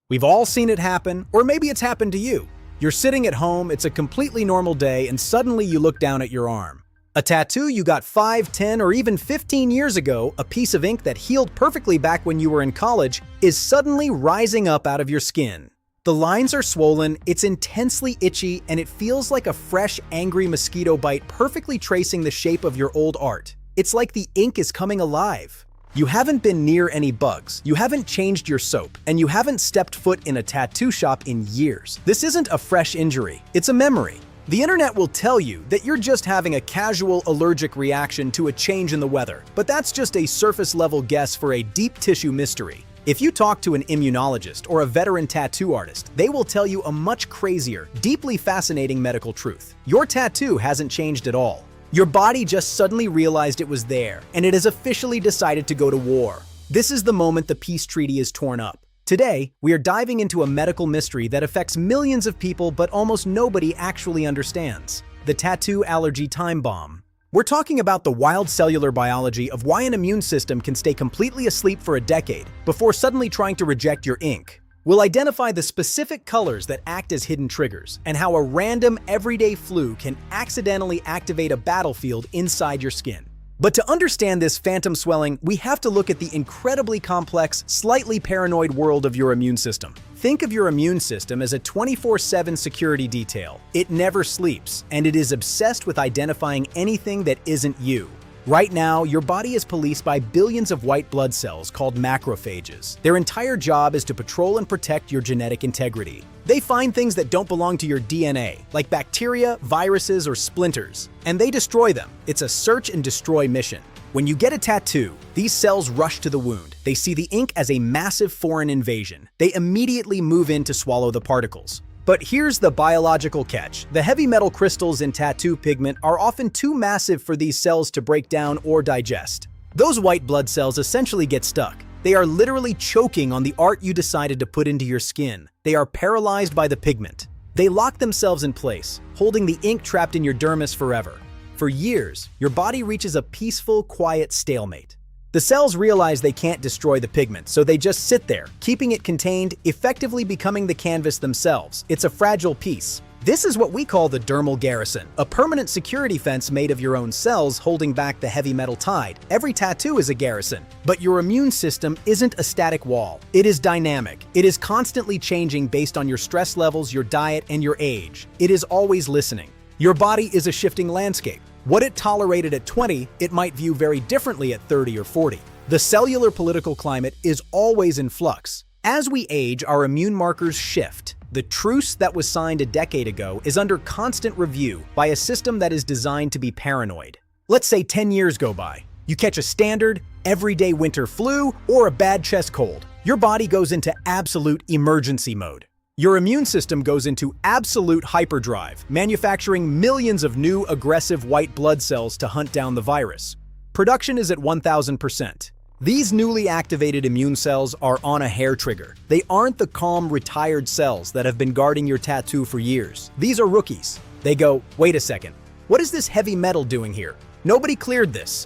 We've all seen it happen, or maybe it's happened to you. You're sitting at home, it's a completely normal day, and suddenly you look down at your arm. A tattoo you got 5, 10, or even 15 years ago, a piece of ink that healed perfectly back when you were in college, is suddenly rising up out of your skin. The lines are swollen, it's intensely itchy, and it feels like a fresh, angry mosquito bite perfectly tracing the shape of your old art. It's like the ink is coming alive. You haven't been near any bugs, you haven't changed your soap, and you haven't stepped foot in a tattoo shop in years. This isn't a fresh injury, it's a memory. The internet will tell you that you're just having a casual allergic reaction to a change in the weather, but that's just a surface-level guess for a deep tissue mystery. If you talk to an immunologist or a veteran tattoo artist, they will tell you a much crazier, deeply fascinating medical truth. Your tattoo hasn't changed at all. Your body just suddenly realized it was there, and it has officially decided to go to war. This is the moment the peace treaty is torn up. Today, we are diving into a medical mystery that affects millions of people but almost nobody actually understands: the tattoo allergy time bomb. We're talking about the wild cellular biology of why an immune system can stay completely asleep for a decade before suddenly trying to reject your ink. We'll identify the specific colors that act as hidden triggers, and how a random, everyday flu can accidentally activate a battlefield inside your skin. But to understand this phantom swelling, we have to look at the incredibly complex, slightly paranoid world of your immune system. Think of your immune system as a 24/7 security detail. It never sleeps, and it is obsessed with identifying anything that isn't you. Right now, your body is policed by billions of white blood cells called macrophages. Their entire job is to patrol and protect your genetic integrity. They find things that don't belong to your DNA, like bacteria, viruses, or splinters, and they destroy them. It's a search and destroy mission. When you get a tattoo, these cells rush to the wound. They see the ink as a massive foreign invasion. They immediately move in to swallow the particles. But here's the biological catch. The heavy metal crystals in tattoo pigment are often too massive for these cells to break down or digest. Those white blood cells essentially get stuck. They are literally choking on the art you decided to put into your skin. They are paralyzed by the pigment. They lock themselves in place, holding the ink trapped in your dermis forever. For years, your body reaches a peaceful, quiet stalemate. The cells realize they can't destroy the pigment, so they just sit there, keeping it contained, effectively becoming the canvas themselves. It's a fragile piece. This is what we call the dermal garrison, a permanent security fence made of your own cells holding back the heavy metal tide. Every tattoo is a garrison, but your immune system isn't a static wall. It is dynamic. It is constantly changing based on your stress levels, your diet, and your age. It is always listening. Your body is a shifting landscape. What it tolerated at 20, it might view very differently at 30 or 40. The cellular political climate is always in flux. As we age, our immune markers shift. The truce that was signed a decade ago is under constant review by a system that is designed to be paranoid. Let's say 10 years go by. You catch a standard, everyday winter flu or a bad chest cold. Your body goes into absolute emergency mode. Your immune system goes into absolute hyperdrive, manufacturing millions of new aggressive white blood cells to hunt down the virus. Production is at 1000%. These newly activated immune cells are on a hair trigger. They aren't the calm, retired cells that have been guarding your tattoo for years. These are rookies. They go, wait a second, what is this heavy metal doing here? Nobody cleared this.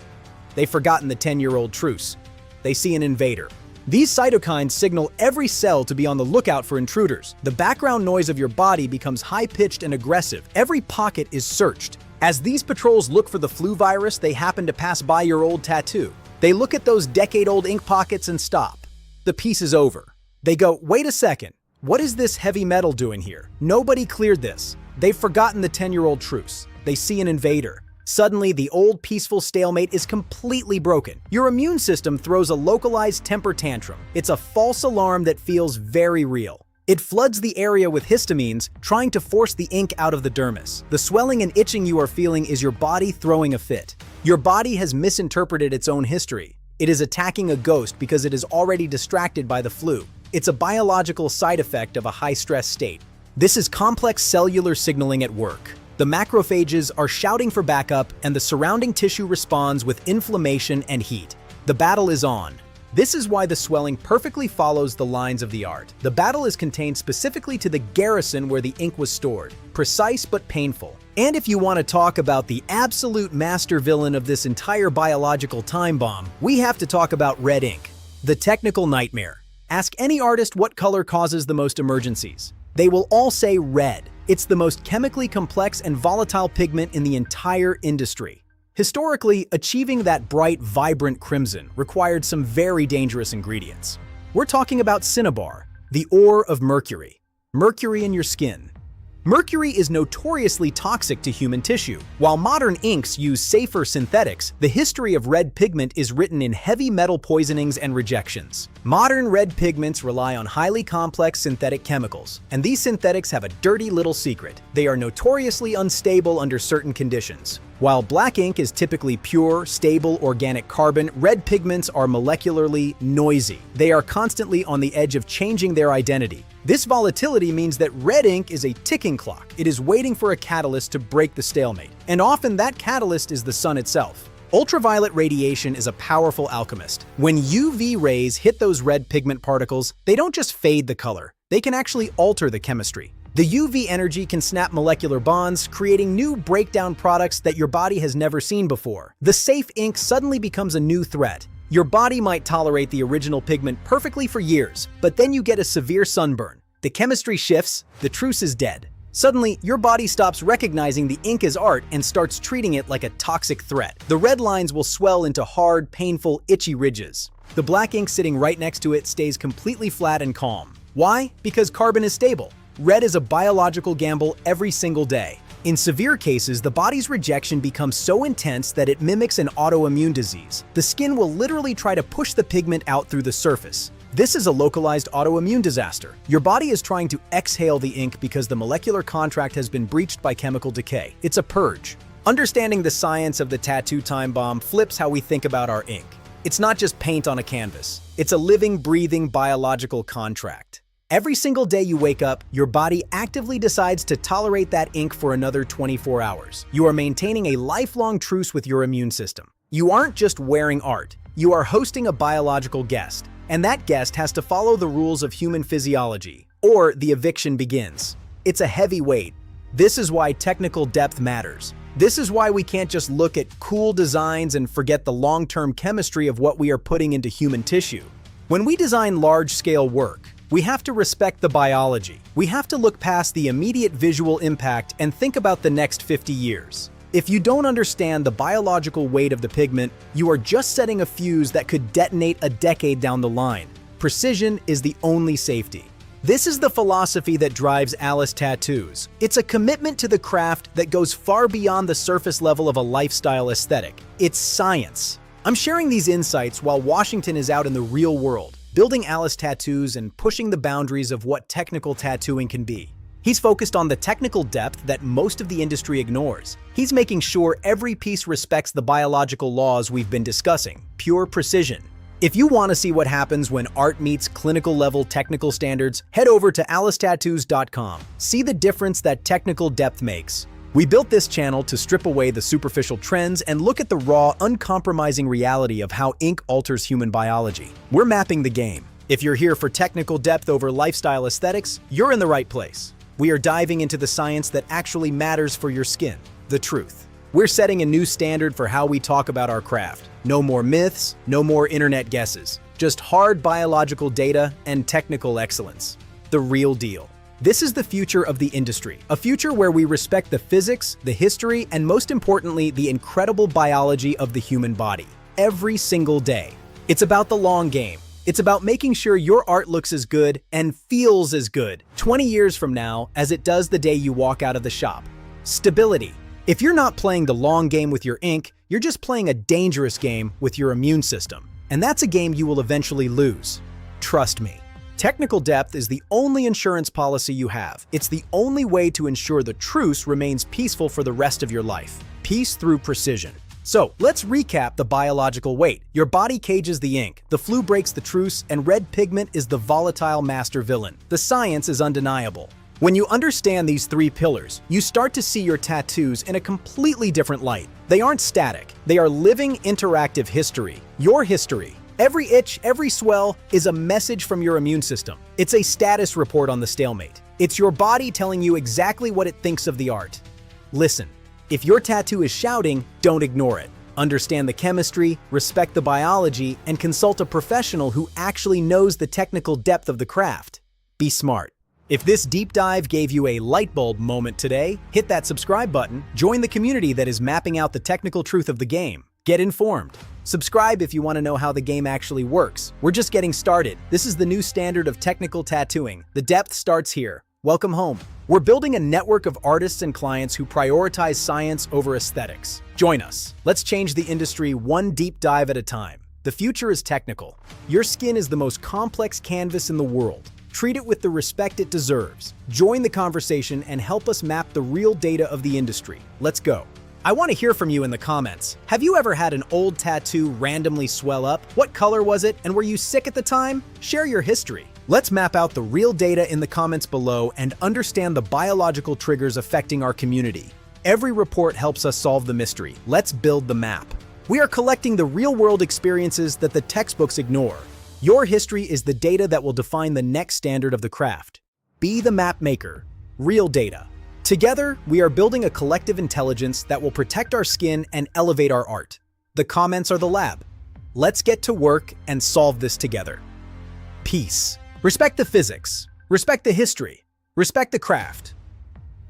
They've forgotten the 10-year-old truce. They see an invader. These cytokines signal every cell to be on the lookout for intruders. The background noise of your body becomes high-pitched and aggressive. Every pocket is searched. As these patrols look for the flu virus, they happen to pass by your old tattoo. They look at those decade-old ink pockets and stop. The piece is over. They go, wait a second, what is this heavy metal doing here? Nobody cleared this. They've forgotten the 10-year-old truce. They see an invader. Suddenly, the old peaceful stalemate is completely broken. Your immune system throws a localized temper tantrum. It's a false alarm that feels very real. It floods the area with histamines, trying to force the ink out of the dermis. The swelling and itching you are feeling is your body throwing a fit. Your body has misinterpreted its own history. It is attacking a ghost because it is already distracted by the flu. It's a biological side effect of a high-stress state. This is complex cellular signaling at work. The macrophages are shouting for backup, and the surrounding tissue responds with inflammation and heat. The battle is on. This is why the swelling perfectly follows the lines of the art. The battle is contained specifically to the garrison where the ink was stored. Precise but painful. And if you want to talk about the absolute master villain of this entire biological time bomb, we have to talk about red ink. The technical nightmare. Ask any artist what color causes the most emergencies. They will all say red. It's the most chemically complex and volatile pigment in the entire industry. Historically, achieving that bright, vibrant crimson required some very dangerous ingredients. We're talking about cinnabar, the ore of mercury. Mercury in your skin. Mercury is notoriously toxic to human tissue. While modern inks use safer synthetics, the history of red pigment is written in heavy metal poisonings and rejections. Modern red pigments rely on highly complex synthetic chemicals, and these synthetics have a dirty little secret. They are notoriously unstable under certain conditions. While black ink is typically pure, stable organic carbon, red pigments are molecularly noisy. They are constantly on the edge of changing their identity. This volatility means that red ink is a ticking clock. It is waiting for a catalyst to break the stalemate. And often that catalyst is the sun itself. Ultraviolet radiation is a powerful alchemist. When UV rays hit those red pigment particles, they don't just fade the color. They can actually alter the chemistry. The UV energy can snap molecular bonds, creating new breakdown products that your body has never seen before. The safe ink suddenly becomes a new threat. Your body might tolerate the original pigment perfectly for years, but then you get a severe sunburn. The chemistry shifts, the truce is dead. Suddenly, your body stops recognizing the ink as art and starts treating it like a toxic threat. The red lines will swell into hard, painful, itchy ridges. The black ink sitting right next to it stays completely flat and calm. Why? Because carbon is stable. Red is a biological gamble every single day. In severe cases, the body's rejection becomes so intense that it mimics an autoimmune disease. The skin will literally try to push the pigment out through the surface. This is a localized autoimmune disaster. Your body is trying to exhale the ink because the molecular contract has been breached by chemical decay. It's a purge. Understanding the science of the tattoo time bomb flips how we think about our ink. It's not just paint on a canvas. It's a living, breathing biological contract. Every single day you wake up, your body actively decides to tolerate that ink for another 24 hours. You are maintaining a lifelong truce with your immune system. You aren't just wearing art. You are hosting a biological guest, and that guest has to follow the rules of human physiology, or the eviction begins. It's a heavy weight. This is why technical depth matters. This is why we can't just look at cool designs and forget the long-term chemistry of what we are putting into human tissue. When we design large-scale work, we have to respect the biology. We have to look past the immediate visual impact and think about the next 50 years. If you don't understand the biological weight of the pigment, you are just setting a fuse that could detonate a decade down the line. Precision is the only safety. This is the philosophy that drives Alice Tattoos. It's a commitment to the craft that goes far beyond the surface level of a lifestyle aesthetic. It's science. I'm sharing these insights while Washington is out in the real world, building Alice Tattoos and pushing the boundaries of what technical tattooing can be. He's focused on the technical depth that most of the industry ignores. He's making sure every piece respects the biological laws we've been discussing, pure precision. If you want to see what happens when art meets clinical-level technical standards, head over to alicetattoos.com. See the difference that technical depth makes. We built this channel to strip away the superficial trends and look at the raw, uncompromising reality of how ink alters human biology. We're mapping the game. If you're here for technical depth over lifestyle aesthetics, you're in the right place. We are diving into the science that actually matters for your skin, the truth. We're setting a new standard for how we talk about our craft. No more myths, no more internet guesses. Just hard biological data and technical excellence. The real deal. This is the future of the industry, a future where we respect the physics, the history, and most importantly, the incredible biology of the human body, every single day. It's about the long game. It's about making sure your art looks as good and feels as good 20 years from now as it does the day you walk out of the shop. Stability. If you're not playing the long game with your ink, you're just playing a dangerous game with your immune system. And that's a game you will eventually lose. Trust me. Technical depth is the only insurance policy you have. It's the only way to ensure the truce remains peaceful for the rest of your life. Peace through precision. So, let's recap the biological weight. Your body cages the ink, the flu breaks the truce, and red pigment is the volatile master villain. The science is undeniable. When you understand these three pillars, you start to see your tattoos in a completely different light. They aren't static. They are living, interactive history. Your history. Every itch, every swell is a message from your immune system. It's a status report on the stalemate. It's your body telling you exactly what it thinks of the art. Listen, if your tattoo is shouting, don't ignore it. Understand the chemistry, respect the biology, and consult a professional who actually knows the technical depth of the craft. Be smart. If this deep dive gave you a light bulb moment today, hit that subscribe button, join the community that is mapping out the technical truth of the game. Get informed. Subscribe if you want to know how the game actually works. We're just getting started. This is the new standard of technical tattooing. The depth starts here. Welcome home. We're building a network of artists and clients who prioritize science over aesthetics. Join us. Let's change the industry one deep dive at a time. The future is technical. Your skin is the most complex canvas in the world. Treat it with the respect it deserves. Join the conversation and help us map the real data of the industry. Let's go. I want to hear from you in the comments. Have you ever had an old tattoo randomly swell up? What color was it, and were you sick at the time? Share your history. Let's map out the real data in the comments below and understand the biological triggers affecting our community. Every report helps us solve the mystery. Let's build the map. We are collecting the real-world experiences that the textbooks ignore. Your history is the data that will define the next standard of the craft. Be the map maker. Real data. Together, we are building a collective intelligence that will protect our skin and elevate our art. The comments are the lab. Let's get to work and solve this together. Peace. Respect the physics. Respect the history. Respect the craft.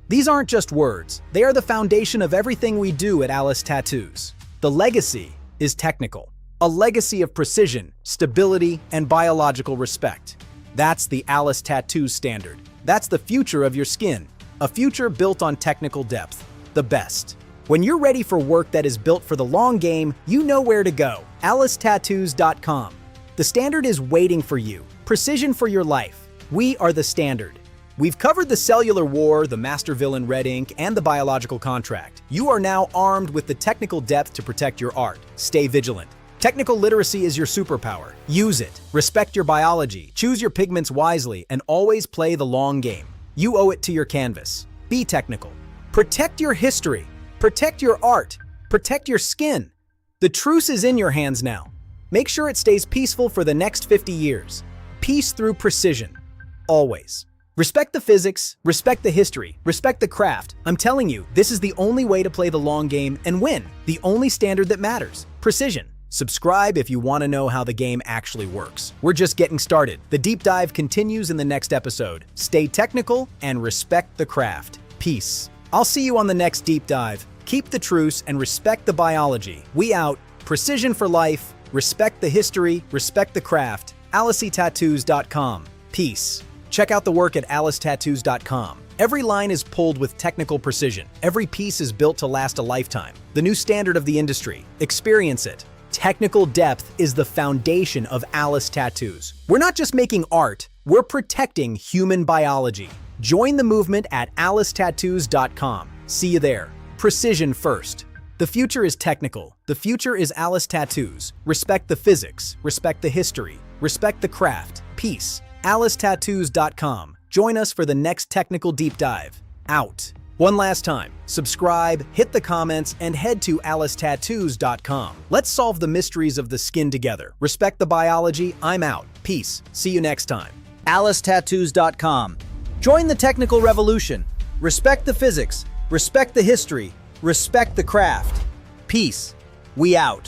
These aren't just words. They are the foundation of everything we do at Alice Tattoos. The legacy is technical. A legacy of precision, stability, and biological respect. That's the Alice Tattoos standard. That's the future of your skin. A future built on technical depth. The best. When you're ready for work that is built for the long game, you know where to go. AliceTattoos.com. The standard is waiting for you. Precision for your life. We are the standard. We've covered the cellular war, the master villain red ink, and the biological contract. You are now armed with the technical depth to protect your art. Stay vigilant. Technical literacy is your superpower. Use it. Respect your biology. Choose your pigments wisely, and always play the long game. You owe it to your canvas. Be technical. Protect your history. Protect your art. Protect your skin. The truce is in your hands now. Make sure it stays peaceful for the next 50 years. Peace through precision. Always. Respect the physics, respect the history, respect the craft. I'm telling you, this is the only way to play the long game and win. The only standard that matters. Precision. Subscribe if you want to know how the game actually works. We're just getting started. The deep dive continues in the next episode. Stay technical and respect the craft. Peace. I'll see you on the next deep dive. Keep the truce and respect the biology. We out. Precision for life. Respect the history. Respect the craft. AliceTattoos.com. Peace. Check out the work at AliceTattoos.com. Every line is pulled with technical precision. Every piece is built to last a lifetime. The new standard of the industry. Experience it. Technical depth is the foundation of Alice Tattoos. We're not just making art, we're protecting human biology. Join the movement at AliceTattoos.com. See you there. Precision first. The future is technical. The future is Alice Tattoos. Respect the physics. Respect the history. Respect the craft. Peace. AliceTattoos.com. Join us for the next technical deep dive. Out. One last time, subscribe, hit the comments, and head to AliceTattoos.com. Let's solve the mysteries of the skin together. Respect the biology. I'm out. Peace. See you next time. AliceTattoos.com. Join the technical revolution. Respect the physics. Respect the history. Respect the craft. Peace. We out.